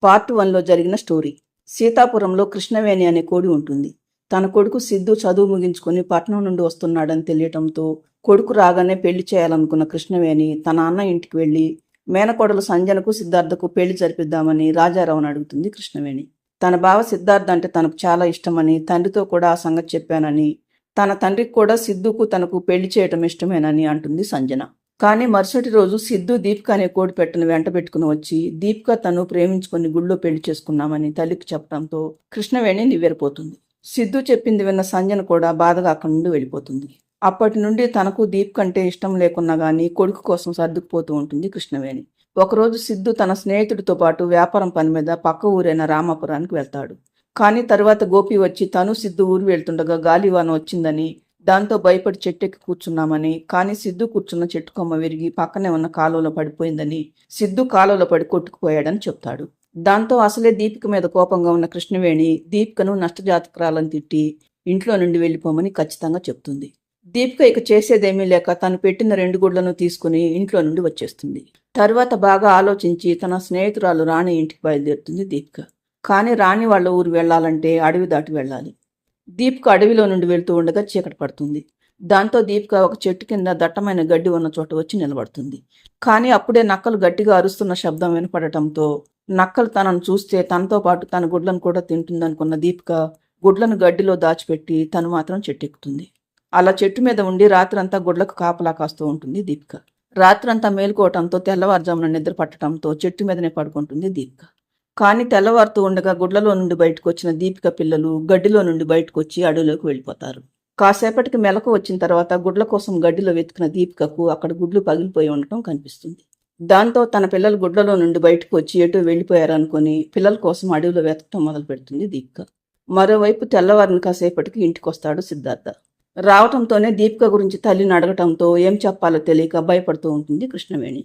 Part 1లో జరిగిన story. సీతాపురంలో Krishnaveni అనే కోడి ఉంటుంది. తన కొడుకు సిద్ధు చదువు ముగించుకుని పట్నం నుండి వస్తున్నాడని తెలియటంతో కొడుకు రాగానే పెళ్లి చేయాలనుకున్న కృష్ణవేణి తన అన్న ఇంటికి వెళ్లి మేనకోడలు సంజనకు సిద్ధార్థకు పెళ్లి జరిపిద్దామని రాజారావును అడుగుతుంది కృష్ణవేణి. తన బావ సిద్ధార్థ అంటే తనకు చాలా ఇష్టమని, తండ్రితో కూడా ఆ సంగతి చెప్పానని, తన తండ్రికి కూడా సిద్ధుకు తనకు పెళ్లి చేయటం ఇష్టమేనని అంటుంది సంజన. కానీ మరుసటి రోజు సిద్ధు దీపిక అనే కోడి పెట్టను వెంట పెట్టుకుని వచ్చి దీపిక తను ప్రేమించుకుని గుళ్ళో పెళ్లి చేసుకున్నామని తల్లికి చెప్పడంతో కృష్ణవేణి నివ్వెరపోతుంది. సిద్ధు చెప్పింది విన్న సంజన కూడా బాధగా అక్కడి నుండి వెళ్ళిపోతుంది. అప్పటి నుండి తనకు దీపిక అంటే ఇష్టం లేకున్నా గానీ కొడుకు కోసం సర్దుకుపోతూ ఉంటుంది కృష్ణవేణి. ఒకరోజు సిద్ధు తన స్నేహితుడితో పాటు వ్యాపారం పని మీద పక్క ఊరైన రామాపురానికి వెళ్తాడు. కానీ తరువాత గోపి వచ్చి తను సిద్ధు ఊరు వెళ్తుండగా గాలివాన వచ్చిందని, దాంతో భయపడి చెట్టెక్కి కూర్చున్నామని, కానీ సిద్ధు కూర్చున్న చెట్టు కొమ్మ విరిగి పక్కనే ఉన్న కాలువలో పడిపోయిందని, సిద్ధు కాలువలో పడి కొట్టుకుపోయాడని చెప్తాడు. దాంతో అసలే దీపిక మీద కోపంగా ఉన్న కృష్ణవేణి దీపికను నష్టజాతకురాలని తిట్టి ఇంట్లో నుండి వెళ్ళిపోమని ఖచ్చితంగా చెప్తుంది. దీపిక ఇక చేసేదేమీ లేక తను పెట్టిన 2 గుడ్లను తీసుకుని ఇంట్లో నుండి వచ్చేస్తుంది. తరువాత బాగా ఆలోచించి తన స్నేహితురాలు రాణి ఇంటికి బయలుదేరుతుంది దీపిక. కానీ రాణి వాళ్ళ ఊరు వెళ్లాలంటే అడవి దాటి వెళ్ళాలి. దీపిక అడవిలో నుండి వెళ్తూ ఉండగా చీకటి పడుతుంది. దాంతో దీపిక ఒక చెట్టు కింద దట్టమైన గడ్డి ఉన్న చోట వచ్చి నిలబడుతుంది. కానీ అప్పుడే నక్కలు గట్టిగా అరుస్తున్న శబ్దం వినపడటంతో నక్కలు తనను చూస్తే తనతో పాటు తన గుడ్లను కూడా తింటుందనుకున్న దీపిక గుడ్లను గడ్డిలో దాచిపెట్టి తను మాత్రం చెట్టెక్కుతుంది. అలా చెట్టు మీద ఉండి రాత్రంతా గుడ్లకు కాపలా కాస్తూ ఉంటుంది దీపిక. రాత్రంతా మేలుకోవటంతో తెల్లవారుజామున నిద్ర పట్టడంతో చెట్టు మీదనే పడుకుంటుంది దీపిక. కానీ తెల్లవారుతూ ఉండగా గుడ్లలో నుండి బయటకు వచ్చిన దీపిక పిల్లలు గడ్డిలో నుండి బయటకు వచ్చి అడవిలోకి వెళ్ళిపోతారు. కాసేపటికి మెలకు వచ్చిన తర్వాత గుడ్ల కోసం గడ్డిలో వెతికిన దీపికకు అక్కడ గుడ్లు పగిలిపోయి ఉండటం కనిపిస్తుంది. దాంతో తన పిల్లలు గుడ్లలో నుండి బయటకు వచ్చి ఎటో వెళ్ళిపోయారనుకుని పిల్లల కోసం అడవిలో వెతకటం మొదలు పెడుతుంది దీపిక. మరోవైపు తెల్లవారిన కాసేపటికి ఇంటికి వస్తాడు సిద్ధార్థ. రావటంతోనే దీపిక గురించి తల్లిని అడగటంతో ఏం చెప్పాలో తెలియక భయపడుతూ ఉంటుంది కృష్ణవేణి.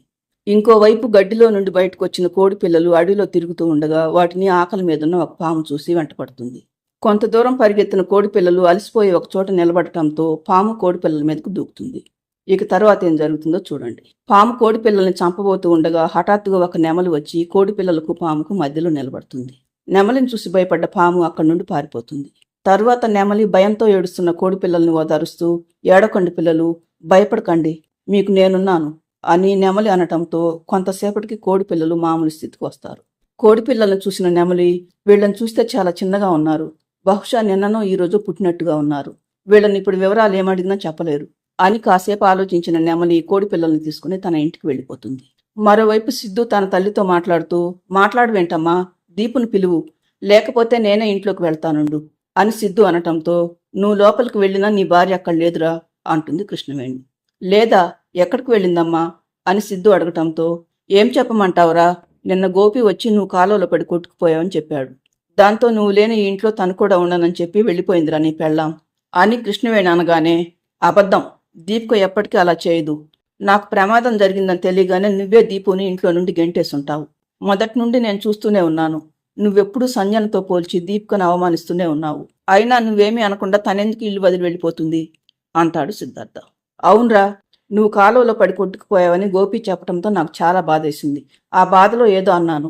ఇంకోవైపు గడ్డిలో నుండి బయటకు వచ్చిన కోడి పిల్లలు అడవిలో తిరుగుతూ ఉండగా వాటిని ఆకలి మీదున్న ఒక పాము చూసి వెంటపడుతుంది. కొంత దూరం పరిగెత్తిన కోడి పిల్లలు అలసిపోయి ఒక చోట నిలబడటంతో పాము కోడి పిల్లల మీదకు దూకుతుంది. ఇక తర్వాత ఏం జరుగుతుందో చూడండి. పాము కోడి పిల్లల్ని చంపబోతూ ఉండగా హఠాత్తుగా ఒక నెమలి వచ్చి కోడి పిల్లలకు పాముకు మధ్యలో నిలబడుతుంది. నెమలిని చూసి భయపడ్డ పాము అక్కడి నుండి పారిపోతుంది. తరువాత నెమలి భయంతో ఏడుస్తున్న కోడి పిల్లల్ని ఓదారుస్తూ, ఏడకండి పిల్లలు, భయపడకండి, మీకు నేనున్నాను అని నెమలి అనటంతో కొంతసేపటికి కోడి పిల్లలు మామూలు స్థితికి వస్తారు. కోడి పిల్లలను చూసిన నెమలి, వీళ్ళని చూస్తే చాలా చిన్నగా ఉన్నారు, బహుశా నిన్ననో ఈరోజు పుట్టినట్టుగా ఉన్నారు, వీళ్ళని ఇప్పుడు వివరాలు ఏమడిగినా చెప్పలేరు అని కాసేపు ఆలోచించిన నెమలి కోడి పిల్లల్ని తీసుకుని తన ఇంటికి వెళ్ళిపోతుంది. మరోవైపు సిద్ధు తన తల్లితో మాట్లాడుతూ, మాట్లాడవేంటమ్మా, దీపుని పిలువు, లేకపోతే నేనే ఇంట్లోకి వెళ్తానుండు అని సిద్ధు అనటంతో, నువ్వు లోపలికి వెళ్ళినా నీ భార్య అక్కడ లేదురా అంటుంది కృష్ణవేణి. లేదా, ఎక్కడికి వెళ్ళిందమ్మా అని సిద్ధు అడగటంతో, ఏం చెప్పమంటావురా, నిన్న గోపి వచ్చి నువ్వు కాలువలో పడి కొట్టుకుపోయావని చెప్పాడు. దాంతో నువ్వు లేని ఈ ఇంట్లో తను కూడా ఉండనని చెప్పి వెళ్ళిపోయిందిరా నీ పెళ్ళాం అని కృష్ణవేణి అనగానే, అబద్ధం, దీపిక ఎప్పటికీ అలా చేయదు, నాకు ప్రమాదం జరిగిందని తెలియగానే నువ్వే దీపుని ఇంట్లో నుండి గెంటేసుంటావు. మొదటి నుండి నేను చూస్తూనే ఉన్నాను, నువ్వెప్పుడు సంజనతో పోల్చి దీపికను అవమానిస్తూనే ఉన్నావు. అయినా నువ్వేమీ అనకుండా తనెందుకు ఇల్లు వదిలి వెళ్ళిపోతుంది అంటాడు సిద్ధార్థ. అవునరా, నువ్వు కాలువలో పడి కొట్టుకుపోయావని గోపి చెప్పడంతో నాకు చాలా బాధేసింది. ఆ బాధలో ఏదో అన్నాను.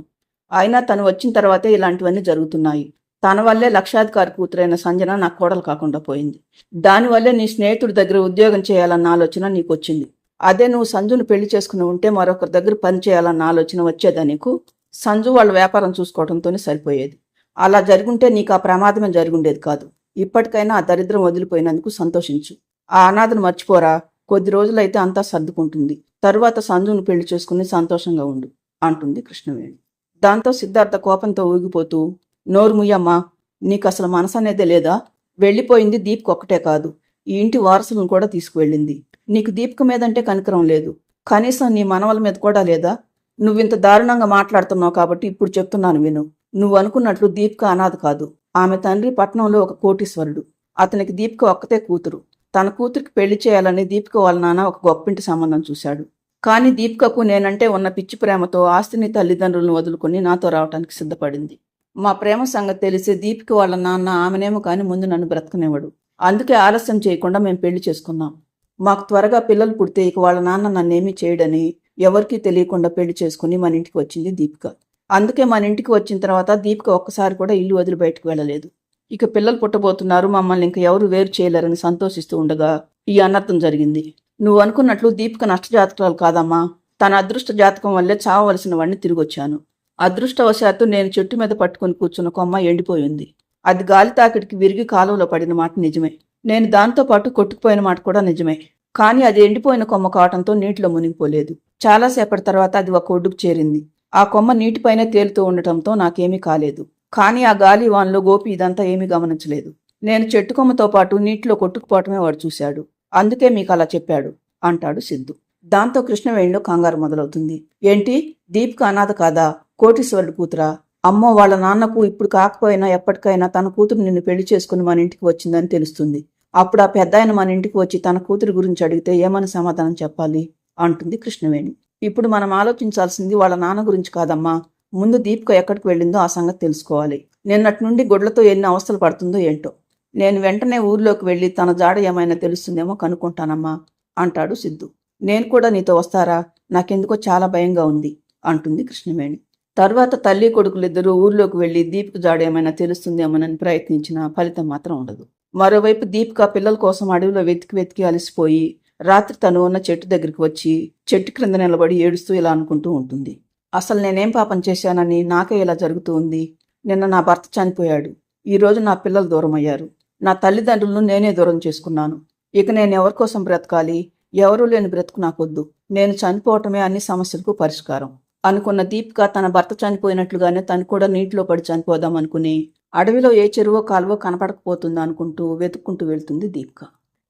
అయినా తను వచ్చిన తర్వాతే ఇలాంటివన్నీ జరుగుతున్నాయి. తన వల్లే లక్షాధికారి కూతురైన సంజన నా కోడలు కాకుండా పోయింది. దానివల్లే నీ స్నేహితుడి దగ్గర ఉద్యోగం చేయాలన్న ఆలోచన నీకు వచ్చింది. అదే నువ్వు సంజును పెళ్లి చేసుకుని ఉంటే మరొకరి దగ్గర పని చేయాలన్న ఆలోచన వచ్చేదా నీకు? సంజు వాళ్ళ వ్యాపారం చూసుకోవడంతోనే సరిపోయేది. అలా జరుగుంటే నీకు ఆ ప్రమాదమే జరుగుండేది కాదు. ఇప్పటికైనా ఆ దరిద్రం వదిలిపోయినందుకు సంతోషించు. ఆ అనాథను మర్చిపోరా, కొద్ది రోజులైతే అంతా సర్దుకుంటుంది. తరువాత సంజును పెళ్లి చేసుకుని సంతోషంగా ఉండు అంటుంది కృష్ణవేణి. దాంతో సిద్ధార్థ కోపంతో ఊగిపోతూ, నోరు ముయ్యమ్మా, నీకు అసలు మనసు అనేదే లేదా? వెళ్ళిపోయింది దీపిక ఒక్కటే కాదు, ఈ ఇంటి వారసులను కూడా తీసుకువెళ్ళింది. నీకు దీపిక మీదంటే కనికరం లేదు, కనీసం నీ మనవల మీద కూడా లేదా? నువ్వింత దారుణంగా మాట్లాడుతున్నావు కాబట్టి ఇప్పుడు చెప్తున్నాను విను. నువ్వు అనుకున్నట్లు దీపిక అనాథ కాదు. ఆమె తండ్రి పట్నంలో ఒక కోటీశ్వరుడు. అతనికి దీపిక ఒక్కతే కూతురు. తన కూతురికి పెళ్లి చేయాలని దీపిక వాళ్ళ నాన్న ఒక గొప్పింటి సంబంధం చూశాడు. కానీ దీపికకు నేనంటే ఉన్న పిచ్చి ప్రేమతో ఆస్తిని తల్లిదండ్రులను వదులుకుని నాతో రావటానికి సిద్ధపడింది. మా ప్రేమ సంగతి తెలిసి దీపిక వాళ్ళ నాన్న ఆమెనేమో కానీ ముందు నన్ను బ్రతకనివ్వడు. అందుకే ఆలస్యం చేయకుండా మేము పెళ్లి చేసుకున్నాం. మాకు త్వరగా పిల్లలు పుడితే ఇక వాళ్ళ నాన్న నన్నేమీ చేయడని ఎవరికీ తెలియకుండా పెళ్లి చేసుకుని మన ఇంటికి వచ్చింది దీపిక. అందుకే మన ఇంటికి వచ్చిన తర్వాత దీపిక ఒక్కసారి కూడా ఇల్లు వదిలి బయటకు వెళ్ళలేదు. ఇక పిల్లలు పుట్టబోతున్నారు, మమ్మల్ని ఇంక ఎవరు వేరు చేయలేరని సంతోషిస్తూ ఉండగా ఈ అనర్థం జరిగింది. నువ్వు అనుకున్నట్లు దీపిక నష్టజాతకురాలు కాదమ్మా. తన అదృష్ట జాతకం వల్లే చావవలసిన వాడిని తిరిగొచ్చాను. అదృష్టవశాత్తు నేను చెట్టు మీద పట్టుకుని కూర్చున్న కొమ్మ ఎండిపోయింది. అది గాలి తాకిడికి విరిగి కాలువలో పడిన మాట నిజమే. నేను దాంతో పాటు కొట్టుకుపోయిన మాట కూడా నిజమే. కానీ అది ఎండిపోయిన కొమ్మ కావటంతో నీటిలో మునిగిపోలేదు. చాలాసేపటి తర్వాత అది ఒక ఒడ్డుకు చేరింది. ఆ కొమ్మ నీటిపైనే తేలుతూ ఉండటంతో నాకేమీ కాలేదు. కానీ ఆ గాలి వాన్లో గోపి ఇదంతా ఏమీ గమనించలేదు. నేను చెట్టు కొమ్మతో పాటు నీటిలో కొట్టుకుపోవటమే వాడు చూశాడు. అందుకే మీకు అలా చెప్పాడు అంటాడు సిద్ధు. దాంతో కృష్ణవేణిలో కంగారు మొదలవుతుంది. ఏంటి, దీపిక అనాథ కాదా? కోటీశ్వరుడు కూతురా? అమ్మో, వాళ్ళ నాన్నకు ఇప్పుడు కాకపోయినా ఎప్పటికైనా తన కూతురు నిన్ను పెళ్లి చేసుకుని మన ఇంటికి వచ్చిందని తెలుస్తుంది. అప్పుడు ఆ పెద్దాయన మన ఇంటికి వచ్చి తన కూతురి గురించి అడిగితే ఏమని సమాధానం చెప్పాలి అంటుంది కృష్ణవేణి. ఇప్పుడు మనం ఆలోచించాల్సింది వాళ్ళ నాన్న గురించి కాదమ్మా. ముందు దీపిక ఎక్కడికి వెళ్ళిందో ఆ సంగతి తెలుసుకోవాలి. నిన్నటి నుండి గుడ్లతో ఎన్ని అవస్థలు పడుతుందో ఏంటో. నేను వెంటనే ఊర్లోకి వెళ్ళి తన జాడ ఏమైనా తెలుస్తుందేమో కనుక్కుంటానమ్మా అంటాడు సిద్ధు. నేను కూడా నీతో వస్తారా? నాకెందుకో చాలా భయంగా ఉంది అంటుంది కృష్ణవేణి. తర్వాత తల్లి కొడుకులిద్దరూ ఊర్లోకి వెళ్లి దీపిక జాడ ఏమైనా తెలుస్తుందేమోనని ప్రయత్నించినా ఫలితం మాత్రం ఉండదు. మరోవైపు దీపిక పిల్లల కోసం అడవిలో వెతికి అలసిపోయి రాత్రి తను ఉన్న చెట్టు దగ్గరికి వచ్చి చెట్టు క్రింద నిలబడి ఏడుస్తూ ఇలా అనుకుంటూ ఉంటుంది. అసలు నేనేం పాపం చేశానని నాకే ఇలా జరుగుతూ ఉంది. నిన్న నా భర్త చనిపోయాడు. ఈరోజు నా పిల్లలు దూరం అయ్యారు. నా తల్లిదండ్రులను నేనే దూరం చేసుకున్నాను. ఇక నేను ఎవరి కోసం బ్రతకాలి? ఎవరూ లేని బ్రతుకు నాకొద్దు. నేను చనిపోవటమే అన్ని సమస్యలకు పరిష్కారం అనుకున్న దీపిక తన భర్త చనిపోయినట్లుగానే తను కూడా నీటిలో పడి చనిపోదాం అనుకుని అడవిలో ఏ చెరువో కాలువో కనపడకపోతుందో అనుకుంటూ వెతుక్కుంటూ వెళ్తుంది దీపిక.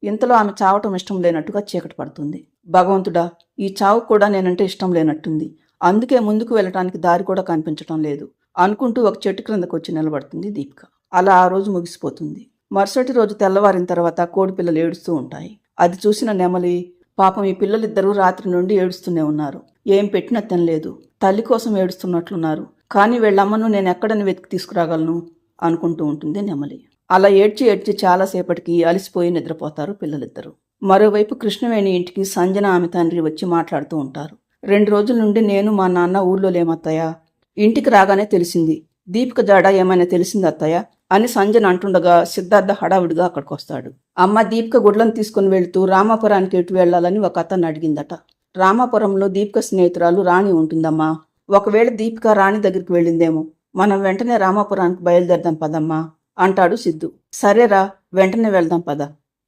ఇంతలో ఆమె చావటం ఇష్టం లేనట్టుగా చీకటి పడుతుంది. భగవంతుడా, ఈ చావు కూడా నేనంటే ఇష్టం లేనట్టుంది. అందుకే ముందుకు వెళ్ళటానికి దారి కూడా కనిపించటం లేదు అనుకుంటూ ఒక చెట్టు క్రిందకు వచ్చి నిలబడుతుంది దీపిక. అలా ఆ రోజు ముగిసిపోతుంది. మరుసటి రోజు తెల్లవారిన తర్వాత కోడి పిల్లలు ఏడుస్తూ ఉంటాయి. అది చూసిన నెమలి, పాపం ఈ పిల్లలిద్దరూ రాత్రి నుండి ఏడుస్తూనే ఉన్నారు. ఏం పెట్టినా తినలేదు. తల్లి కోసం ఏడుస్తున్నట్లున్నారు. కానీ వీళ్ళమ్మను నేను ఎక్కడని వెతికి తీసుకురాగలను అనుకుంటూ ఉంటుంది నెమలి. అలా ఏడ్చి చాలాసేపటికి అలసిపోయి నిద్రపోతారు పిల్లలిద్దరూ. మరోవైపు కృష్ణవేణి ఇంటికి సంజన ఆమె తండ్రి వచ్చి మాట్లాడుతూ ఉంటారు. 2 రోజుల నుండి నేను మా నాన్న ఊర్లో లేమత్తయ్య. ఇంటికి రాగానే తెలిసింది. దీపిక జాడ ఏమైనా తెలిసింది అత్తయ్య అని సంజన అంటుండగా సిద్ధార్థ హడావుడిగా అక్కడికి వస్తాడు. అమ్మ, దీపిక గుడ్లను తీసుకుని వెళ్తూ రామాపురానికి ఎటు వెళ్లాలని ఒక అతన్ని అడిగిందట. రామాపురంలో దీపిక స్నేహితురాలు రాణి ఉంటుందమ్మా. ఒకవేళ దీపిక రాణి దగ్గరికి వెళ్ళిందేమో. మనం వెంటనే రామాపురానికి బయలుదేరదాం పదమ్మా అంటాడు సిద్ధు. సరేరా, వెంటనే వెళ్దాం పద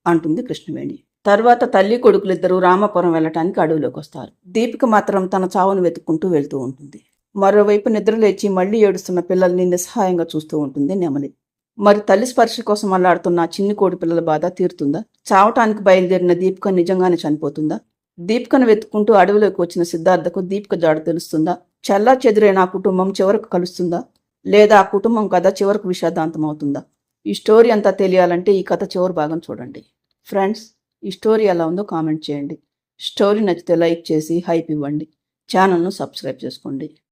అంటుంది కృష్ణవేణి. తర్వాత తల్లి కొడుకులిద్దరూ రామాపురం వెళ్ళటానికి అడవిలోకి వస్తారు. దీపిక మాత్రం తన చావును వెతుక్కుంటూ వెళ్తూ ఉంటుంది. మరోవైపు నిద్రలేచి మళ్లీ ఏడుస్తున్న పిల్లల్ని నిస్సహాయంగా చూస్తూ ఉంటుంది నెమలి. మరి తల్లి స్పర్శ కోసం అల్లాడుతున్న చిన్ని కోడి పిల్లల బాధ తీరుతుందా? చావటానికి బయలుదేరిన దీపిక నిజంగానే చనిపోతుందా? దీపికను వెతుక్కుంటూ అడవిలోకి వచ్చిన సిద్ధార్థకు దీపిక జాడ తెలుస్తుందా? చల్లా చెదురైన ఆ కుటుంబం చివరకు కలుస్తుందా? లేదా ఆ కుటుంబం కథ చివరకు విషాదాంతం అవుతుందా? ఈ స్టోరీ అంతా తెలియాలంటే ఈ కథ చివరి భాగం చూడండి. ఫ్రెండ్స్, ఈ స్టోరీ ఎలా ఉందో కామెంట్ చేయండి. స్టోరీ నచ్చితే లైక్ చేసి హైప్ ఇవ్వండి. ఛానల్ను సబ్స్క్రైబ్ చేసుకోండి.